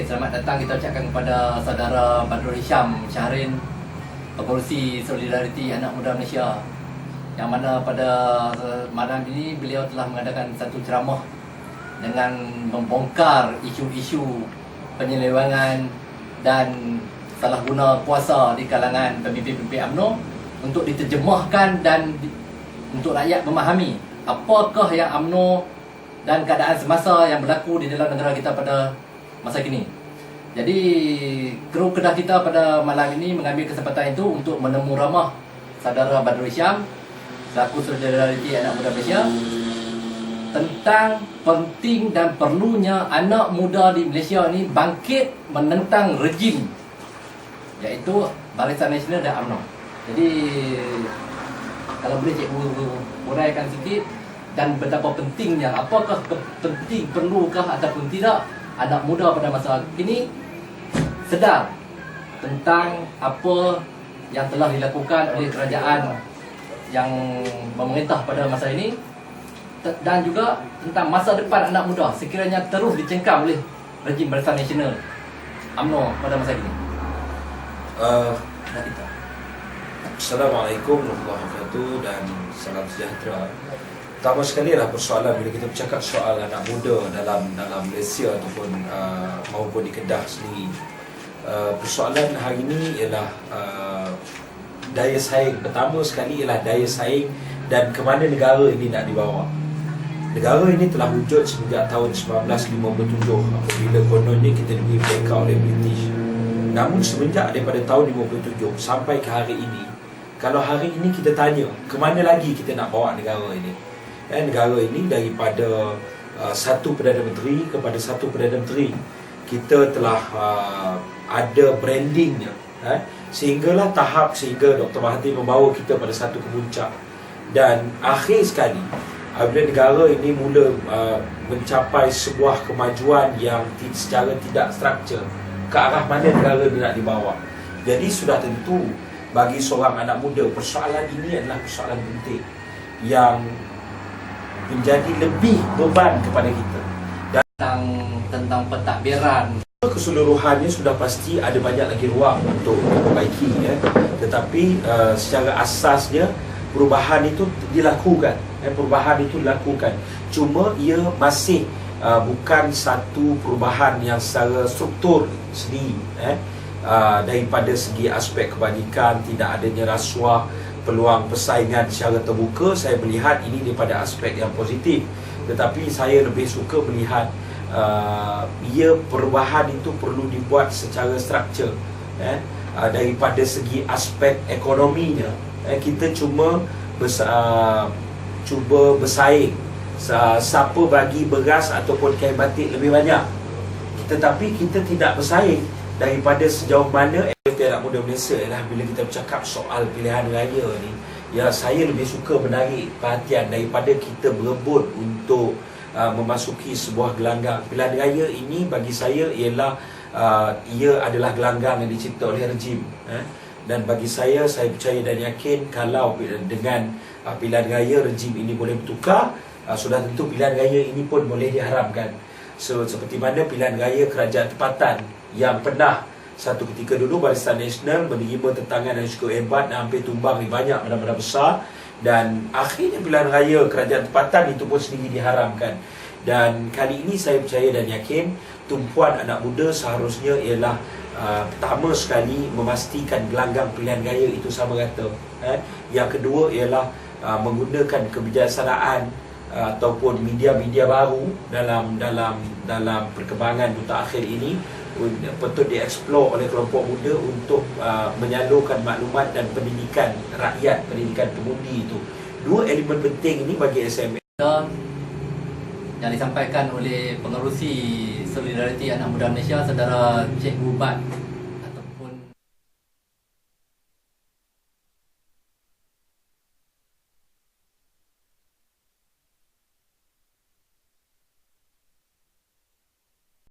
selamat datang kita ucapkan kepada saudara Badrul Hisham Syahrin, pengerusi Solidariti Anak Muda Malaysia, yang mana pada malam ini beliau telah mengadakan satu ceramah dengan membongkar isu-isu penyelewengan dan salah guna kuasa di kalangan pemimpin-pemimpin UMNO untuk diterjemahkan dan untuk rakyat memahami apakah yang UMNO dan keadaan semasa yang berlaku di dalam negara kita pada masa kini. Jadi kru Kedah kita pada malam ini mengambil kesempatan itu untuk menemu ramah saudara Badrul Hisham selaku Solidariti Anak Muda Malaysia tentang penting dan perlunya anak muda di Malaysia ini bangkit menentang rejim, iaitu Barisan Nasional dan UMNO. Jadi kalau boleh cikgu uraikan sikit dan betapa pentingnya, apakah penting, perlukah ataupun tidak anak muda pada masa kini sedar tentang apa yang telah dilakukan oleh kerajaan yang memerintah pada masa ini, dan juga tentang masa depan anak muda sekiranya terus dicengkam oleh rejim Barisan Nasional UMNO pada masa kini. Assalamualaikum warahmatullahi wabarakatuh dan salam sejahtera. Pertama sekali lah persoalan bila kita bercakap soal anak muda dalam Malaysia ataupun maupun di Kedah sendiri, persoalan hari ini ialah daya saing. Pertama sekali ialah daya saing dan ke mana negara ini nak dibawa. Negara ini telah wujud sejak tahun 1957 apabila kononnya kita diberi merdeka oleh British. Namun semenjak daripada tahun 57 sampai ke hari ini, kalau hari ini kita tanya ke mana lagi kita nak bawa negara ini, negara ini daripada satu Perdana Menteri kepada satu Perdana Menteri, kita telah ada brandingnya, sehinggalah tahap sehingga Dr. Mahathir membawa kita pada satu kemuncak. Dan akhir sekali apabila negara ini mula mencapai sebuah kemajuan yang secara tidak struktur, ke arah mana negara ini nak dibawa. Jadi sudah tentu bagi seorang anak muda, persoalan ini adalah persoalan penting yang menjadi lebih beban kepada kita. Dan tentang pentadbiran keseluruhannya sudah pasti ada banyak lagi ruang untuk diperbaiki, tetapi secara asasnya perubahan itu dilakukan. Cuma ia masih bukan satu perubahan yang secara struktur sendiri. Daripada segi aspek kebajikan, tidak adanya rasuah, peluang persaingan secara terbuka, saya melihat ini daripada aspek yang positif. Tetapi saya lebih suka melihat perubahan itu perlu dibuat secara struktur. Daripada segi aspek ekonominya, kita cuma cuba bersaing siapa bagi beras ataupun kain batik lebih banyak, tetapi kita tidak bersaing daripada sejauh mana anak muda Malaysia ialah bila kita bercakap soal pilihan raya ni, saya lebih suka menarik perhatian daripada kita berebut untuk memasuki sebuah gelanggang. Pilihan raya ini bagi saya ialah ia adalah gelanggang yang dicipta oleh rejim, dan bagi saya percaya dan yakin kalau dengan pilihan raya rejim ini boleh bertukar, sudah tentu pilihan raya ini pun boleh diharamkan. Seperti mana pilihan raya kerajaan tempatan yang pernah satu ketika dulu Barisan Nasional menerima tentangan yang cukup hebat dan hampir tumbang di banyak bandar-bandar besar, dan akhirnya pilihan raya kerajaan tempatan itu pun sendiri diharamkan. Dan kali ini saya percaya dan yakin tumpuan anak muda seharusnya ialah pertama sekali memastikan gelanggang pilihan raya itu sama rata. Yang kedua ialah menggunakan kebijaksanaan ataupun media-media baru dalam perkembangan mutakhir ini patut dieksplor oleh kelompok muda untuk menyalurkan maklumat dan pendidikan rakyat, pendidikan pengundi itu. Dua elemen penting ini bagi SMA yang disampaikan oleh pengerusi Solidariti Anak Muda Malaysia, saudara Cikgu Bad